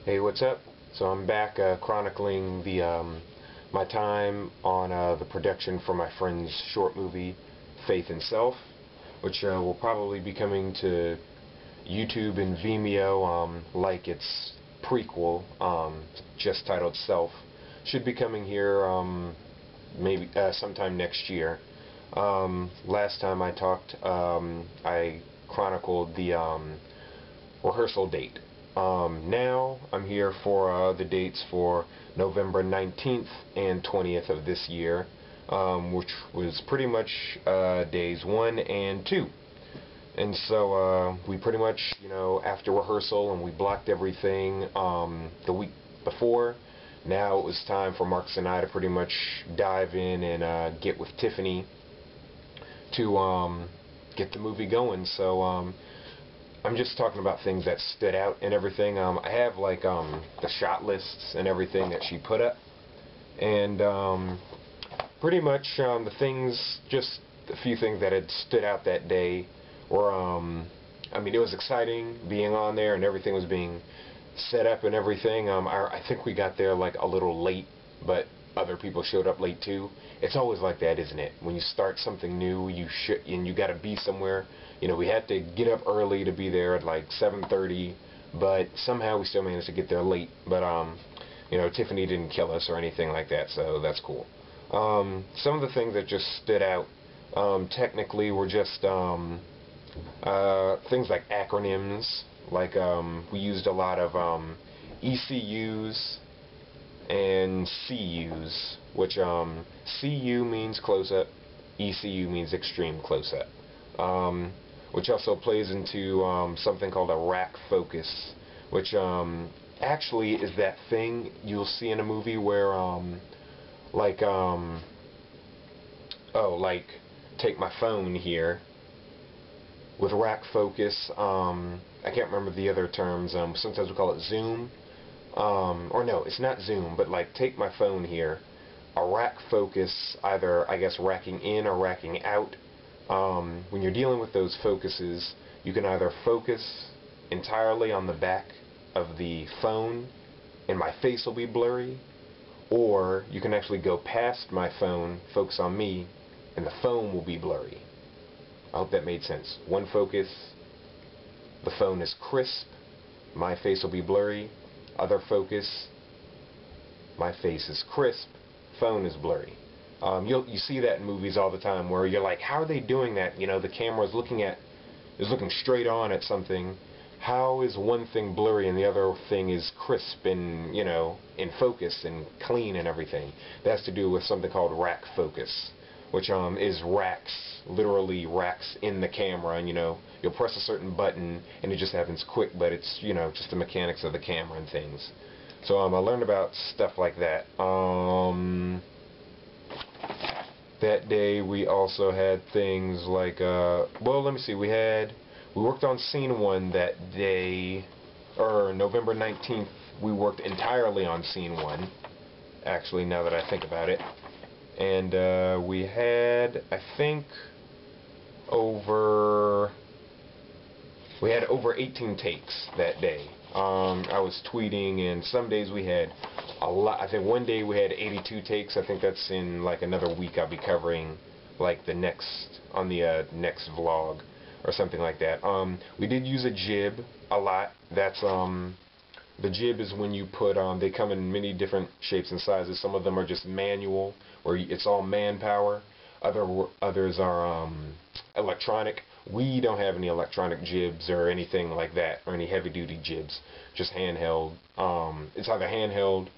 Hey, what's up? So I'm back chronicling the my time on the production for my friend's short movie, Faith and Self, which will probably be coming to YouTube and Vimeo like its prequel, just titled Self. Should be coming here maybe sometime next year. Last time I talked, I chronicled the rehearsal date. Now I'm here for the dates for November 19th and 20th of this year, which was pretty much days 1 and 2. And so we pretty much, after rehearsal and we blocked everything the week before, now it was time for Marcus and I to pretty much dive in and get with Tiffany to get the movie going. So I'm just talking about things that stood out and everything. I have like the shot lists and everything that she put up, and pretty much the things, just a few things that had stood out that day were, I mean, it was exciting being on there and everything was being set up and everything. I think we got there like a little late, but other people showed up late too. It's always like that, isn't it? When you start something new, and you got to be somewhere. We had to get up early to be there at like 7:30, but somehow we still managed to get there late. But Tiffany didn't kill us or anything like that, so that's cool. Some of the things that just stood out technically were just things like acronyms. Like we used a lot of ECUs and CUs, which CU means close-up, ECU means extreme close-up, which also plays into something called a rack focus, which actually is that thing you'll see in a movie where like take my phone here. With rack focus, I can't remember the other terms. Sometimes we call it zoom. Or no, it's not zoom, but like take my phone here. A rack focus, either I guess racking in or racking out. When you're dealing with those focuses, you can either focus entirely on the back of the phone and my face will be blurry, or you can actually go past my phone, focus on me, and the phone will be blurry. I hope that made sense. One focus, the phone is crisp, my face will be blurry. Other focus, my face is crisp, phone is blurry. You see that in movies all the time where you're like, how are they doing that? The camera is looking straight on at something. How is one thing blurry and the other thing is crisp and, in focus and clean and everything? That has to do with something called rack focus, which is racks, literally racks in the camera, and you'll press a certain button and it just happens quick, but it's just the mechanics of the camera and things. So I learned about stuff like that. That day we also had things like well, let me see, we worked on scene 1 that day, or November 19th we worked entirely on scene 1, actually, now that I think about it. And we had, I think, over 18 takes that day. I was tweeting, and some days we had a lot. I think one day we had 82 takes. I think that's in like another week. I'll be covering like the next vlog or something like that. We did use a jib a lot. That's the jib is when you put they come in many different shapes and sizes. Some of them are just manual, where it's all manpower. Others are electronic. We don't have any electronic jibs or anything like that, or any heavy-duty jibs. Just handheld. It's either handheld.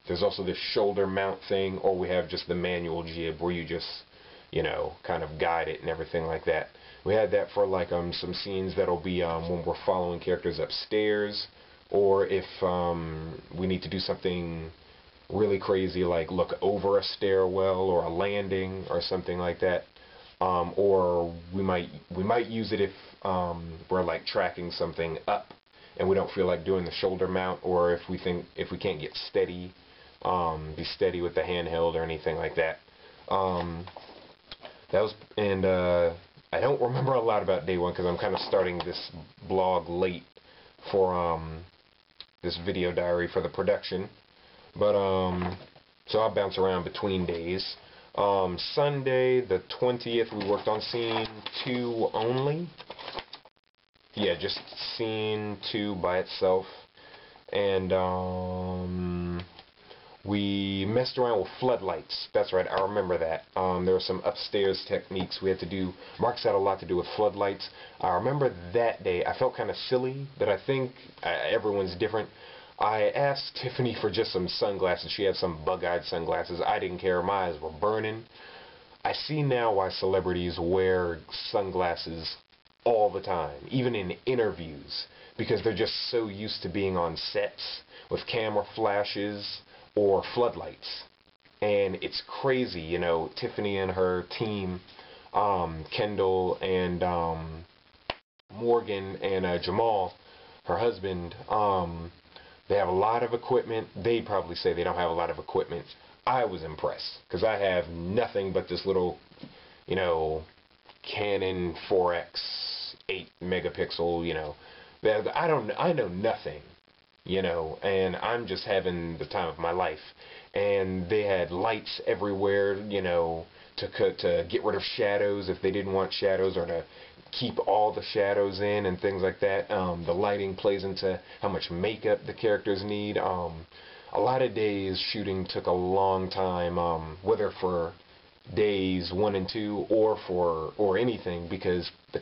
There's also this shoulder mount thing, or we have just the manual jib where you just, kind of guide it and everything like that. We had that for like some scenes that'll be when we're following characters upstairs, or if we need to do something really crazy like look over a stairwell or a landing or something like that. Or we might use it if we're like tracking something up and we don't feel like doing the shoulder mount, or if we can't get steady, be steady with the handheld or anything like that. I don't remember a lot about day 1 because I'm kind of starting this blog late for this video diary for the production. But so I'll bounce around between days. Sunday the 20th, we worked on scene 2 only. Yeah, just scene 2 by itself. And we messed around with floodlights. That's right, I remember that. There were some upstairs techniques we had to do. Mark's had a lot to do with floodlights. I remember that day, I felt kind of silly, but I think everyone's different. I asked Tiffany for just some sunglasses. She had some bug-eyed sunglasses. I didn't care. My eyes were burning. I see now why celebrities wear sunglasses all the time, even in interviews, because they're just so used to being on sets with camera flashes or floodlights. And it's crazy, you know, Tiffany and her team, Kendall and Morgan and Jamal, her husband, they have a lot of equipment. They probably say they don't have a lot of equipment. I was impressed because I have nothing but this little, you know, Canon 4X 8 megapixel, you know. I know nothing, you know, and I'm just having the time of my life. And they had lights everywhere, you know, to get rid of shadows if they didn't want shadows, or to keep all the shadows in and things like that. The lighting plays into how much makeup the characters need. A lot of days shooting took a long time, whether for days 1 and 2 or anything, because the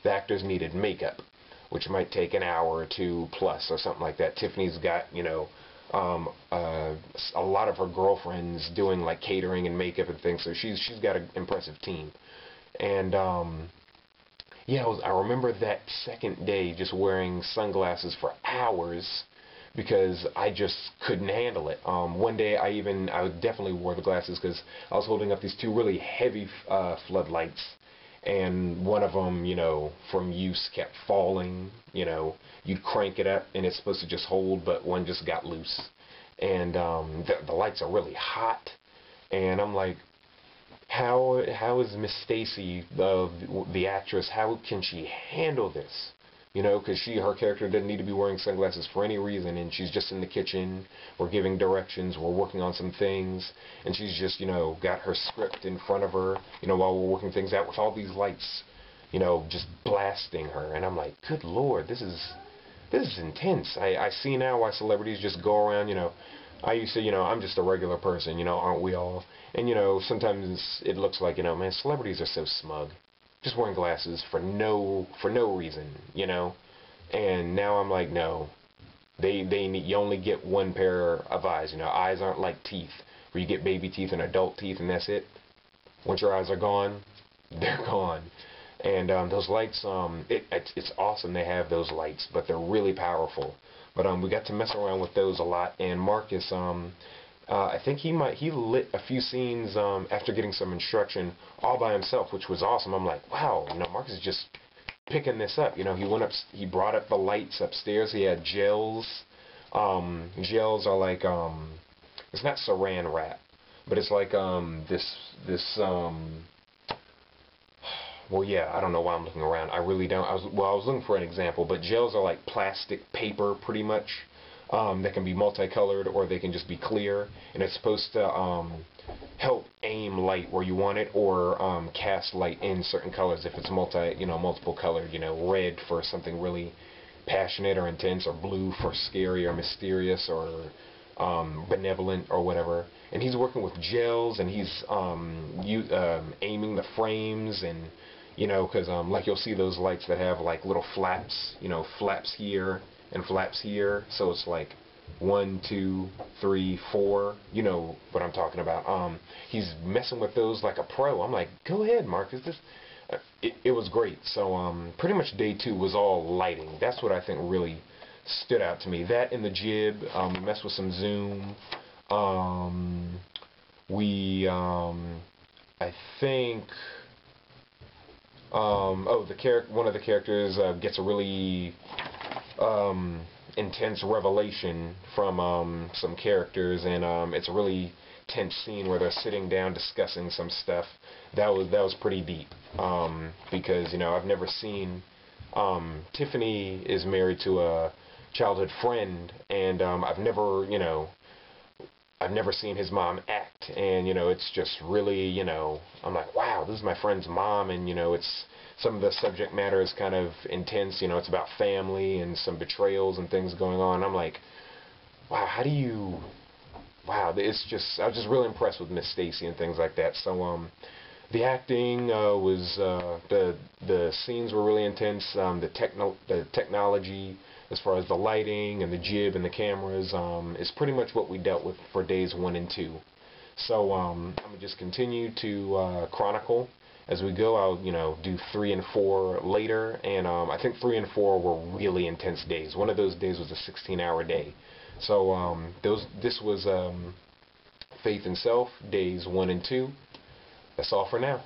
actors needed makeup, which might take an hour or 2 plus or something like that. Tiffany's got, you know, a lot of her girlfriends doing like catering and makeup and things, so she's got an impressive team. And yeah, I remember that second day just wearing sunglasses for hours because I just couldn't handle it. One day I definitely wore the glasses because I was holding up these 2 really heavy floodlights, and one of them, you know, from use kept falling. You know, you'd crank it up and it's supposed to just hold, but one just got loose. And the lights are really hot, and I'm like, how is Miss Stacy, the actress, how can she handle this? You know, because her character doesn't need to be wearing sunglasses for any reason, and she's just in the kitchen, we're giving directions, we're working on some things, and she's just, you know, got her script in front of her, you know, while we're working things out with all these lights, you know, just blasting her. And I'm like, good Lord, this is intense. I see now why celebrities just go around, you know. I used to, you know, I'm just a regular person, you know, aren't we all? And, you know, sometimes it looks like, you know, man, celebrities are so smug, just wearing glasses for no reason, you know. And now I'm like, no, you only get one pair of eyes, you know. Eyes aren't like teeth, where you get baby teeth and adult teeth and that's it. Once your eyes are gone, they're gone. And those lights, it's awesome they have those lights, but they're really powerful. But we got to mess around with those a lot. And Marcus, I think he lit a few scenes after getting some instruction all by himself, which was awesome. I'm like, wow, you know, Marcus is just picking this up. You know, he brought up the lights upstairs. He had gels. Gels are like it's not saran wrap, but it's like this well, yeah, I don't know why I'm looking around. I really don't. I was looking for an example, but gels are like plastic paper, pretty much, that can be multicolored or they can just be clear, and it's supposed to help aim light where you want it, or cast light in certain colors if it's multiple colored. You know, red for something really passionate or intense, or blue for scary or mysterious or benevolent or whatever. And he's working with gels, and he's aiming the frames, and you know, because like you'll see those lights that have like little flaps, you know, flaps here and flaps here, so it's like 1, 2, 3, 4, you know what I'm talking about. He's messing with those like a pro. I'm like, go ahead, Marcus. It was great. So pretty much day 2 was all lighting. That's what I think really stood out to me. That and the jib. We messed with some zoom. I think one of the characters gets a really intense revelation from some characters, and it's a really tense scene where they're sitting down discussing some stuff. That was pretty deep, because, you know, I've never seen Tiffany is married to a childhood friend, and I've never, I've never seen his mom act, and it's just really, I'm like, wow, this is my friend's mom, and it's some of the subject matter is kind of intense, it's about family and some betrayals and things going on. I'm like, wow, how do you, wow, it's just, I was just really impressed with Miss Stacy and things like that. So the acting was, the scenes were really intense. The technology, as far as the lighting and the jib and the cameras, is pretty much what we dealt with for days 1 and 2. So I'm gonna just continue to chronicle as we go. I'll do 3 and 4 later, and I think 3 and 4 were really intense days. One of those days was a 16-hour day. So this was Faith and Self, days 1 and 2. That's all for now.